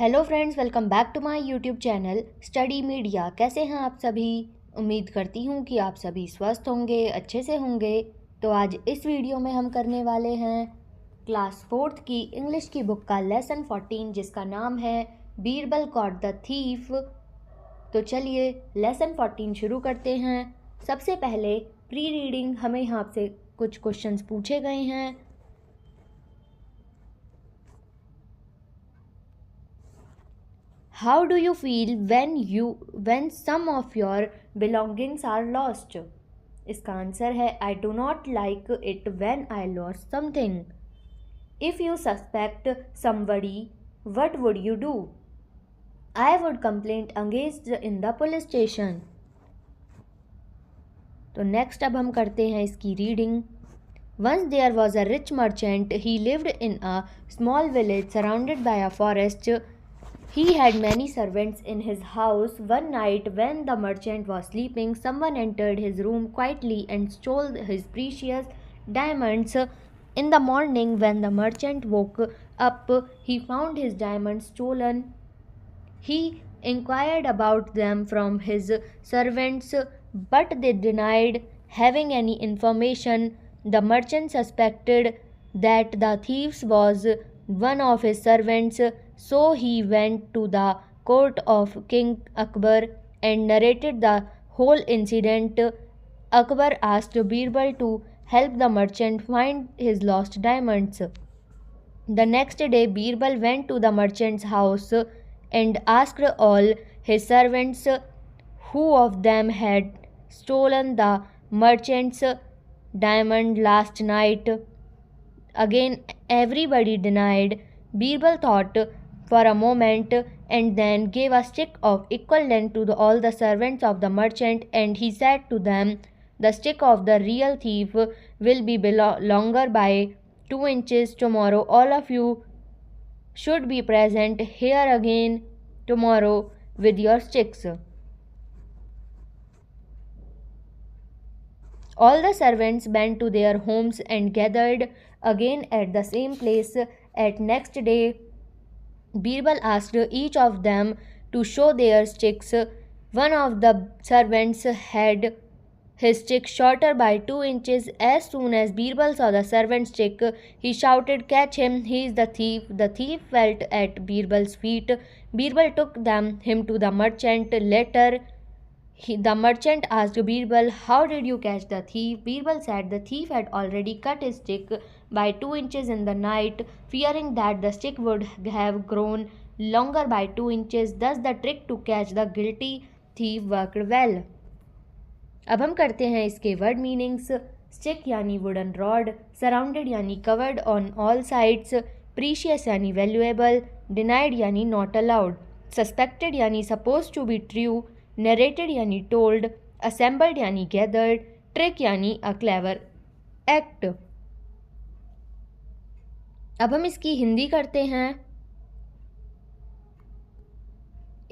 Hello friends, welcome back to my YouTube channel Study Media. कैसे हैं आप सभी? उम्मीद करती हूँ कि आप सभी स्वस्थ होंगे, अच्छे से होंगे। तो आज इस वीडियो में हम करने वाले हैं क्लास 4th की इंग्लिश की बुक का लेसन 14, जिसका नाम है बीरबल कॉट द थीफ। तो चलिए लेसन 14 शुरू करते हैं। सबसे पहले प्री रीडिंग हमें यहाँ से कुछ क्वेश्चंस पूछे गए हैं। How do you feel when some of your belongings are lost? इसका आंसर है I do not like it when I lost something. If you suspect somebody, what would you do? I would complain against in the police station. तो next अब हम करते हैं इसकी reading. Once there was a rich merchant. He lived in a small village surrounded by a forest. He had many servants in his house. One night, when the merchant was sleeping, someone entered his room quietly and stole his precious diamonds. In the morning, when the merchant woke up, he found his diamonds stolen. He inquired about them from his servants, but they denied having any information. The merchant suspected that the thief was one of his servants, so he went to the court of King Akbar and narrated the whole incident. Akbar asked Birbal to help the merchant find his lost diamonds. The next day, Birbal went to the merchant's house and asked all his servants who of them had stolen the merchant's diamond last night. Again, everybody denied. Birbal thought for a moment and then gave a stick of equal length to all the servants of the merchant, and he said to them, "The stick of the real thief will be longer by 2 inches. Tomorrow all of you should be present here again tomorrow with your sticks." All the servants went to their homes and gathered again at the same place at next day. Birbal asked each of them to show their sticks. One of the servants had his stick shorter by 2 inches. As soon as Birbal saw the servant's stick, he shouted, "Catch him, he is the thief." The thief fell at Birbal's feet. Birbal took him to the merchant. Later, the merchant asked Birbal, "How did you catch the thief?" Birbal said the thief had already cut his stick by 2 inches in the night, fearing that the stick would have grown longer by 2 inches. Thus the trick to catch the guilty thief worked well. अब हम करते हैं इसके word meanings. Stick यानी wooden rod, surrounded यानी covered on all sides, precious यानी valuable, denied यानी not allowed, suspected यानी suppose to be true, narrated यानी टोल्ड, असेंबल्ड यानी गैदर्ड, ट्रिक यानी अ क्लेवर एक्ट। अब हम इसकी हिंदी करते हैं।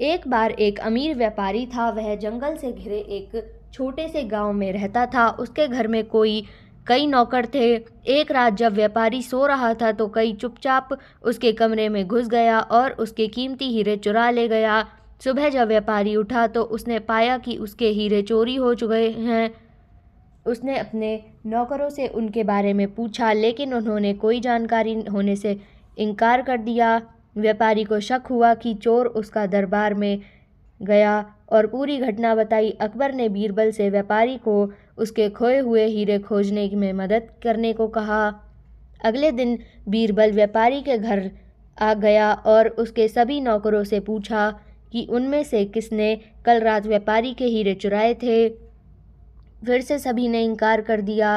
एक बार एक अमीर व्यापारी था। वह जंगल से घिरे एक छोटे से गांव में रहता था। उसके घर में कई नौकर थे। एक रात जब व्यापारी सो रहा था तो कई चुपचाप उसके कमरे में घुस गया और उसके कीमती हीरे चुरा ले गया। सुबह जब व्यापारी उठा तो उसने पाया कि उसके हीरे चोरी हो चुके हैं। उसने अपने नौकरों से उनके बारे में पूछा, लेकिन उन्होंने कोई जानकारी होने से इनकार कर दिया। व्यापारी को शक हुआ कि चोर उसका दरबार में गया और पूरी घटना बताई। अकबर ने बीरबल से व्यापारी को उसके खोए हुए हीरे खोजने में मदद करने को कहा। अगले दिन बीरबल व्यापारी के घर आ गया और उसके सभी नौकरों से पूछा कि उनमें से किसने कल रात व्यापारी के हीरे चुराए थे। फिर से सभी ने इनकार कर दिया।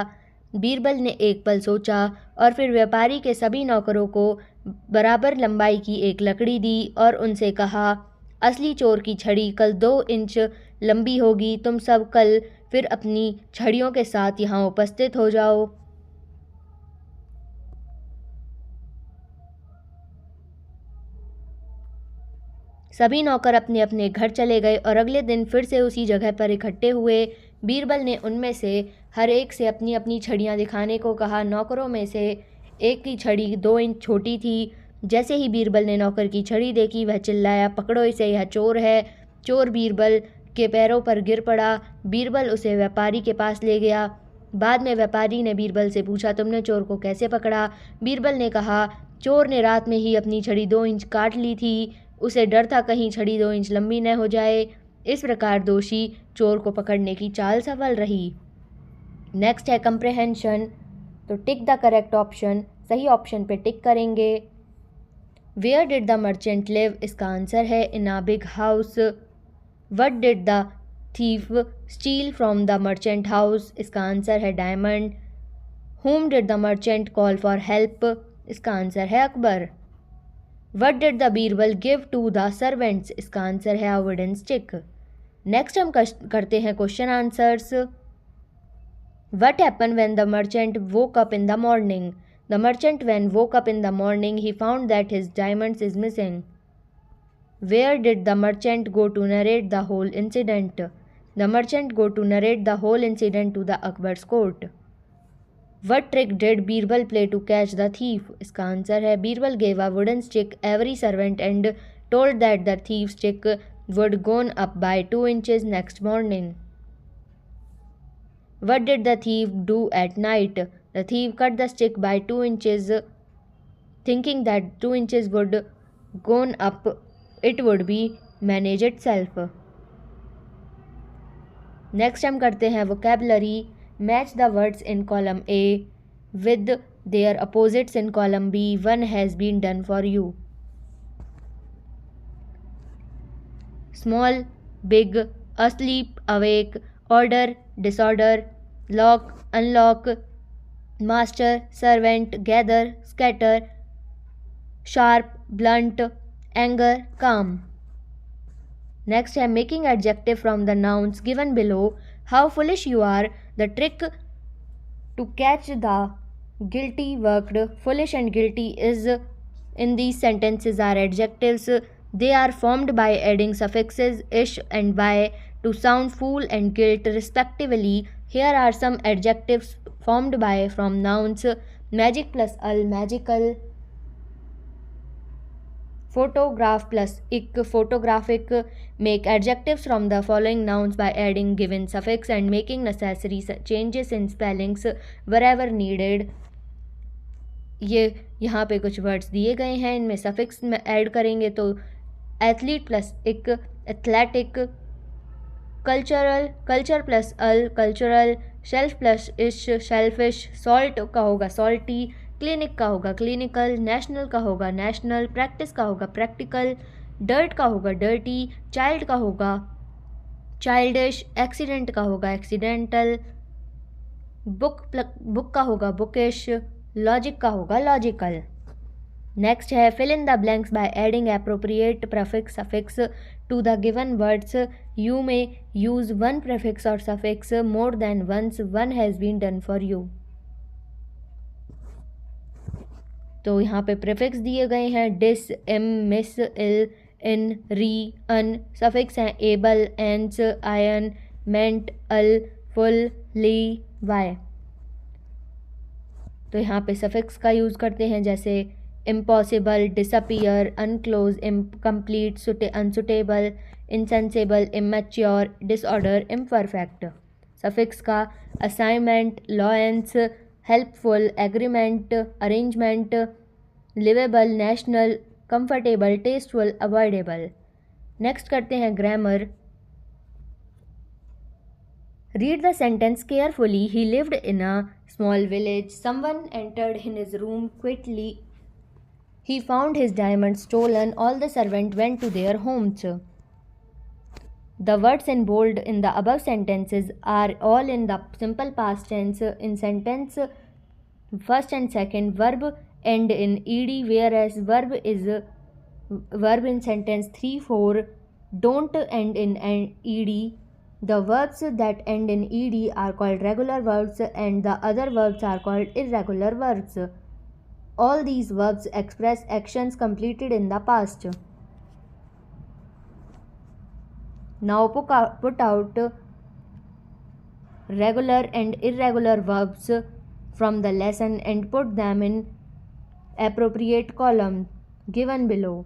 बीरबल ने एक पल सोचा और फिर व्यापारी के सभी नौकरों को बराबर लंबाई की एक लकड़ी दी और उनसे कहा, "असली चोर की छड़ी कल 2 इंच लंबी होगी। तुम सब कल फिर अपनी छड़ियों के साथ यहाँ उपस्थित हो जाओ।" सभी नौकर अपने अपने घर चले गए और अगले दिन फिर से उसी जगह पर इकट्ठे हुए। बीरबल ने उनमें से हर एक से अपनी अपनी छड़ियाँ दिखाने को कहा। नौकरों में से एक की छड़ी 2 इंच छोटी थी जैसे ही बीरबल ने नौकर की छड़ी देखी वह चिल्लाया, पकड़ो इसे, यह चोर है। चोर बीरबल के पैरों पर गिर पड़ा। बीरबल उसे व्यापारी के पास ले गया। बाद में व्यापारी ने बीरबल से पूछा, तुमने चोर को कैसे पकड़ा? बीरबल ने कहा, चोर ने रात में ही अपनी छड़ी 2 इंच काट ली थी। उसे डर था कहीं छड़ी 2 इंच लंबी न हो जाए। इस प्रकार दोषी चोर को पकड़ने की चाल सफल रही। नेक्स्ट है कंप्रहेंशन। तो टिक द करेक्ट ऑप्शन, सही ऑप्शन पे टिक करेंगे। Where did the merchant live? इसका आंसर है in a big house. What did the thief steal from the merchant house? इसका आंसर है diamond. Whom did the merchant call for help? इसका answer है Akbar. What did the Birbal give to the servants? इसका answer है a wooden stick. Next हम करते हैं question answers. What happen when the merchant woke up in the morning? The merchant when woke up in the morning, he found that his diamonds is missing. Where did the merchant go to narrate the whole incident? The merchant go to narrate the whole incident to the Akbar's court. What trick did Birbal play to catch the thief? इसका answer है Birbal gave a wooden stick every servant and told that the thief's stick would gone up by 2 inches next morning. What did the thief do at night? The thief cut the stick by 2 inches, thinking that 2 inches would gone up, it would be manage itself. Next हम करते हैं vocabulary. Match the words in column A with their opposites in column B. One has been done for you. Small, big, asleep, awake, order, disorder, lock, unlock, master, servant, gather, scatter, sharp, blunt, anger, calm. Next है making adjective from the nouns given below. How foolish you are. The trick to catch the guilty worked. Foolish and guilty is in these sentences are adjectives. They are formed by adding suffixes ish and by to sound fool and guilt respectively. Here are some adjectives formed by from nouns. Magic plus al, magical. Photograph plus ik, photographic. Make adjectives from the following nouns by adding given suffix and making necessary changes in spellings wherever needed. ये यहाँ पे कुछ words दिए गए हैं, इनमें suffix में add करेंगे तो एथलीट प्लस एक, एथलेटिक, कल्चरल, कल्चर प्लस अल, कल्चरल, शेल्फ प्लस इश, शेल्फिश, सॉल्ट का होगा सॉल्टी, क्लिनिक का होगा क्लिनिकल, नेशनल का होगा नेशनल, प्रैक्टिस का होगा प्रैक्टिकल, डर्ट का होगा डर्टी, चाइल्ड का होगा चाइल्डिश, एक्सीडेंट का होगा एक्सीडेंटल, बुक का होगा बुकिश, लॉजिक का होगा लॉजिकल. नेक्स्ट है fill in the blanks by adding appropriate prefix suffix to the given words. You may use one prefix और suffix more than once. One has been done for you. तो यहाँ पे prefix दिए गए हैं dis, im, mis, il, in, re, un. Suffix हैं able, ance, ion, ment, al, ful, ly, y. तो यहाँ पे सफिक्स का यूज़ करते हैं जैसे impossible, disappear, unclose, incomplete, unsuitable, insensible, immature, disorder, imperfect. Suffix का assignment, lions, helpful, agreement, arrangement, livable, national, comfortable, tasteful, avoidable. Next करते हैं grammar. Read the sentence carefully. He lived in a small village. Someone entered in his room quickly. He found his diamonds stolen. All the servants went to their homes. The words in bold in the above sentences are all in the simple past tense. In sentence first and second, verb end in ed, whereas verb in sentence 3, 4 don't end in ed. The verbs that end in ed are called regular verbs and the other verbs are called irregular verbs. All these verbs express actions completed in the past. Now put out regular and irregular verbs from the lesson and put them in appropriate column. given below.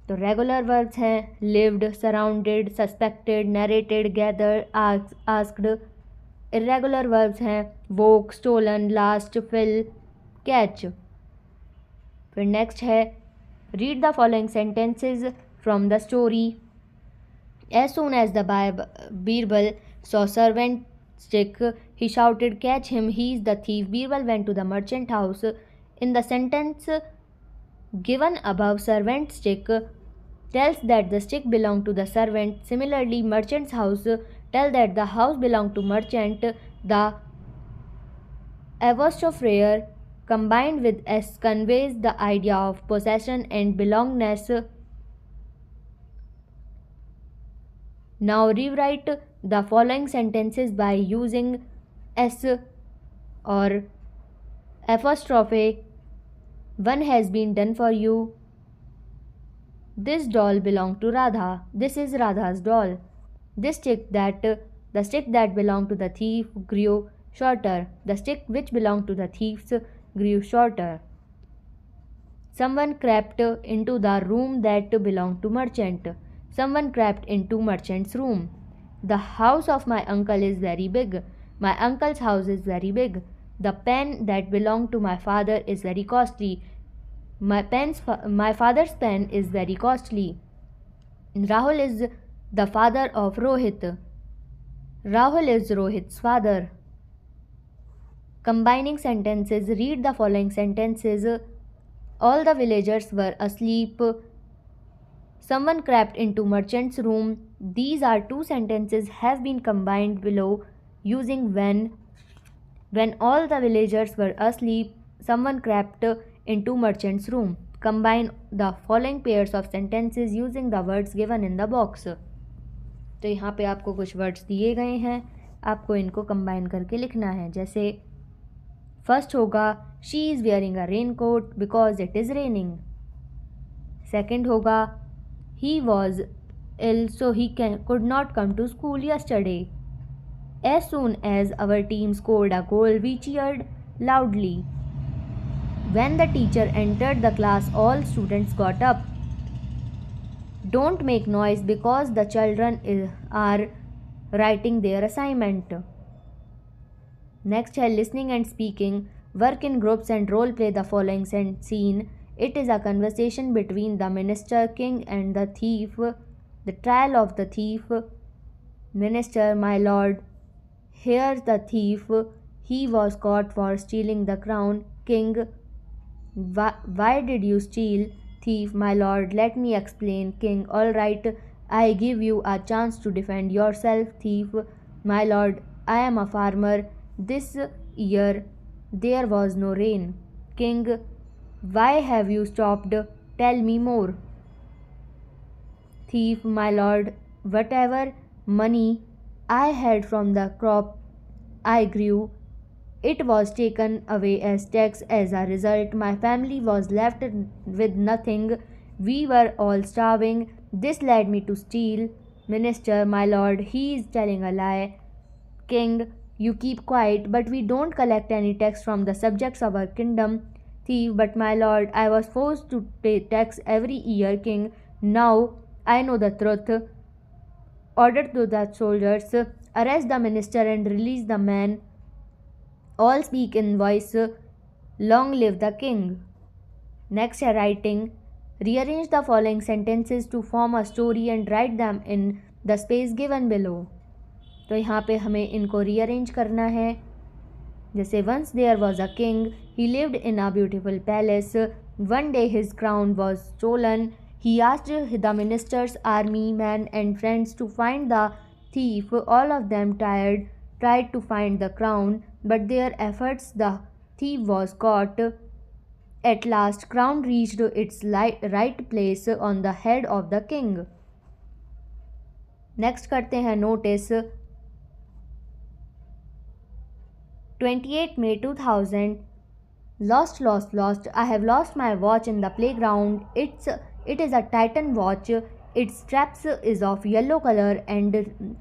तो regular verbs हैं lived, surrounded, suspected, narrated, gather, asked. Irregular verbs हैं वोक, stolen, last, fill, catch. फिर next है read the following sentences from the story. As soon as the Birbal saw servant stick, he shouted, "Catch him, he is the thief." Birbal went to the merchant house. In the sentence given above, servant stick tells that the stick belonged to the servant. Similarly, merchant's house tells that the house belonged to merchant. The apostrophe combined with s conveys the idea of possession and belongingness. Now rewrite the following sentences by using s or apostrophe. One has been done for you. This doll belonged to Radha. This is Radha's doll. The stick that belonged to the thief grew shorter. The stick which belonged to the thieves grew shorter. Someone crept into the room that belonged to merchant. Someone crept into merchant's room. The house of my uncle is very big. My uncle's house is very big. The pen that belonged to my father is very costly. My father's pen is very costly. Rahul is the father of Rohit. Rahul is Rohit's father. Combining sentences, read the following sentences. All the villagers were asleep. Someone crept into merchant's room. These are two sentences have been combined below using when. When all the villagers were asleep, someone crept into merchant's room. Combine the following pairs of sentences using the words given in the box. तो यहाँ पे आपको कुछ words दिए गए हैं, आपको इनको कंबाइन करके लिखना है. जैसे फर्स्ट होगा she is wearing a raincoat because it is raining. Second होगा he was ill so he could not come to school yesterday. As soon as our team scored a goal, we cheered loudly. When the teacher entered the class, all students got up. Don't make noise because the children are writing their assignment. Next है listening and speaking. Work in groups and role play the following scene. It is a conversation between the minister, king, and the thief. The trial of the thief. Minister, my lord, here's the thief. He was caught for stealing the crown. King, why did you steal? Thief, my lord, let me explain. King, all right, I give you a chance to defend yourself. Thief, my lord, I am a farmer. This year there was no rain. King, why have you stopped? Tell me more. Thief, my lord, whatever money I had from the crop I grew, it was taken away as tax. As a result, my family was left with nothing. We were all starving. This led me to steal. Minister, my lord, he is telling a lie. King, you keep quiet, but we don't collect any tax from the subjects of our kingdom. Thief, but my lord, I was forced to pay tax every year. King, now I know the truth. Order to the soldiers, arrest the minister and release the man. All speak in voice, long live the king. Next writing. Rearrange the following sentences to form a story and write them in the space given below. तो यहाँ पे हमें इनको rearrange करना है. जैसे once there was a king, he lived in a beautiful palace. One day his crown was stolen. He asked the minister's army men and friends to find the thief. All of them tried to find the crown, but their efforts the thief was caught. At last, crown reached its right place on the head of the king. Next करते हैं notice. 28 May 2000. Lost. I have lost my watch in the playground. It is a Titan watch. Its straps is of yellow color and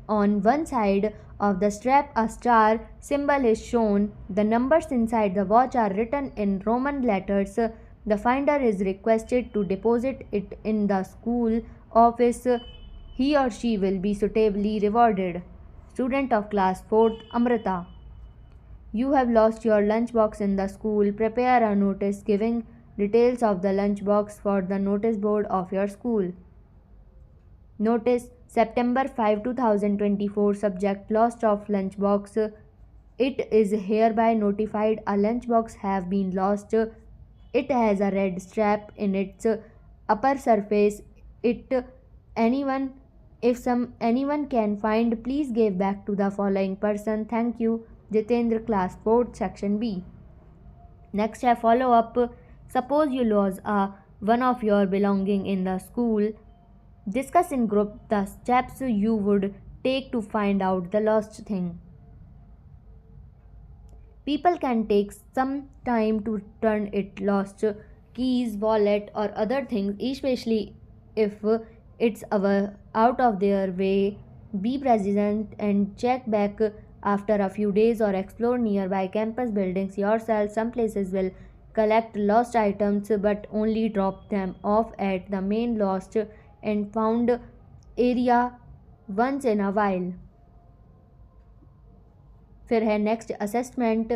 on one side of the strap a star symbol is shown. The numbers inside the watch are written in Roman letters. The finder is requested to deposit it in the school office. He or she will be suitably rewarded. Student of class 4th, Amrita. You have lost your lunchbox in the school. Prepare a notice giving details of the lunchbox for the notice board of your school. Notice September 5, 2024. Subject lost of lunchbox. It is hereby notified a lunchbox have been lost. It has a red strap in its upper surface. It anyone anyone can find, please give back to the following person. Thank you. Jitendra, class 4th, section B. Next है follow up. Suppose you lose one of your belonging in the school. Discuss in group the steps you would take to find out the lost thing. People can take some time to return it lost keys, wallet, or other things, especially if it's out of their way. Be present and check back after a few days or explore nearby campus buildings yourself. Some places will collect lost items but only drop them off at the main lost and found area once in a while. फिर है next assessment.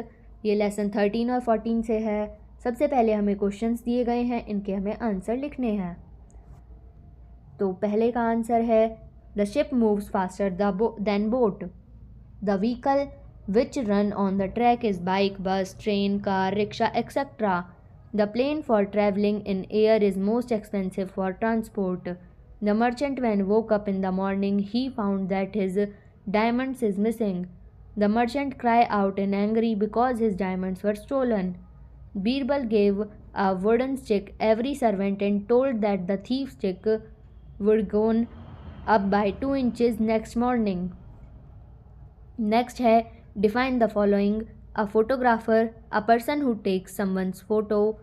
ये lesson 13 और 14 से है. सबसे पहले हमें questions दिए गए हैं, इनके हमें आंसर लिखने हैं. तो पहले का आंसर है the ship moves faster than boat. The vehicle which run on the track is bike, bus, train, car, rickshaw, etc. The plane for traveling in air is most expensive for transport. The merchant, when woke up in the morning, he found that his diamonds is missing. The merchant cried out in anger because his diamonds were stolen. Birbal gave a wooden stick every servant and told that the thief's stick would go up by 2 inches next morning. Next है define the following. A photographer, a person who takes someone's photo.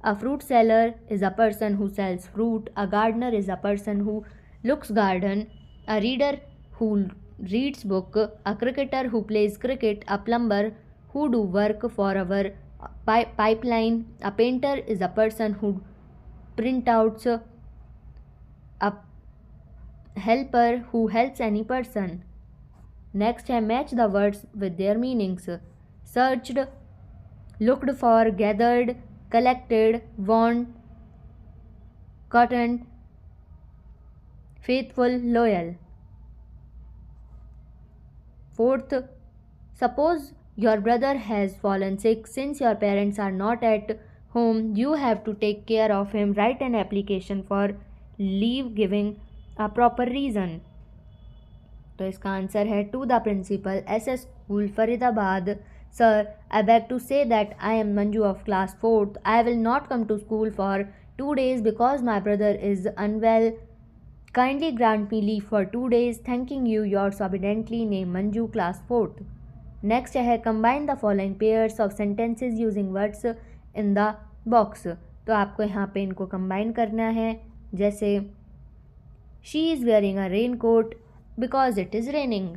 A fruit seller is a person who sells fruit. A gardener is a person who looks garden. A reader who reads book. A cricketer who plays cricket. A plumber who do work for our pipeline. A painter is a person who print outs. A helper who helps any person. Next है match the words with their meanings. Searched, looked for, gathered, collected, want, cotton, faithful, loyal. Fourth, suppose your brother has fallen sick. Since your parents are not at home, you have to take care of him. Write an application for leave giving a proper reason. तो इसका answer है to the principal SS school Faridabad. Sir, I beg to say that I am Manju of class 4th. I will not come to school for 2 days because my brother is unwell. Kindly grant me leave for 2 days. Thanking you, yours obediently name Manju, class 4th. Next है combine the following pairs of sentences using words in the box. तो आपको यहाँ पे इनको combine करना है. जैसे she is wearing a raincoat because it is raining.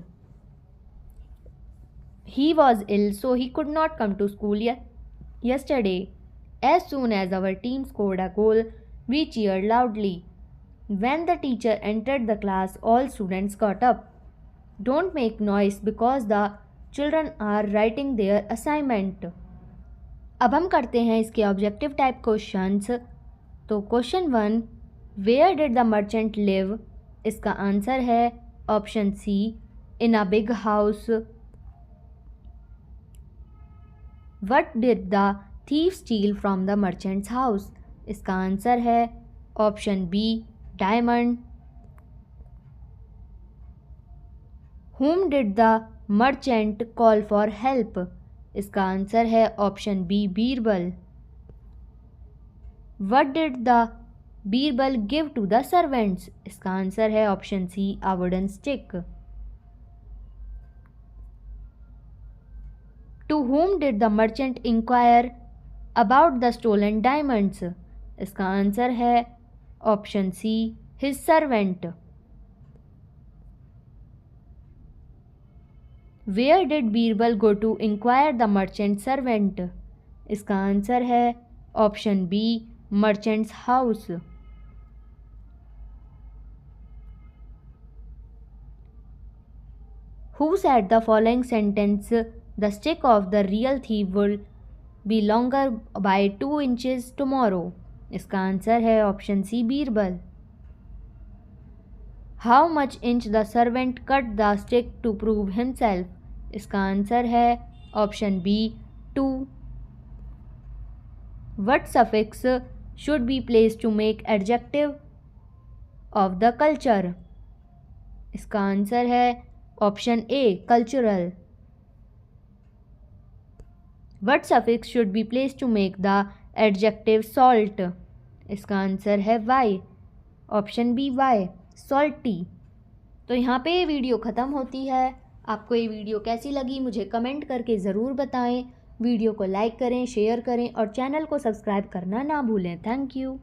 He was ill so he could not come to school yesterday. As soon as our team scored a goal, we cheered loudly. When the teacher entered the class, all students got up. Don't make noise because the children are writing their assignment. अब हम करते हैं इसके objective type questions. तो question 1, where did the merchant live. इसका answer है option C, in a big house. What did the thief steal from the merchant's house. इसका answer है option B, diamond. whom did the merchant call for help. इसका answer है option B, Birbal. what did the Birbal give to the servants. इसका answer है option C, a wooden stick. To whom did the merchant enquire about the stolen diamonds. इसका answer है option C, his servant. Where did Birbal go to enquire the merchant servant. इसका answer है option B, merchant's house. Who said the following sentence, the stick of the real thief will be longer by 2 inches tomorrow? इसका answer है option C Birbal. How much inch the servant cut the stick to prove himself? इसका answer है option B 2. What suffix should be placed to make adjective of the culture? इसका answer है option A cultural. What suffix should be placed to make the adjective salt? इसका answer है Y, option B Y, salty. तो यहाँ पे ये video ख़त्म होती है. आपको ये वीडियो कैसी लगी मुझे कमेंट करके ज़रूर बताएं. वीडियो को लाइक करें, शेयर करें और चैनल को सब्सक्राइब करना ना भूलें. Thank you.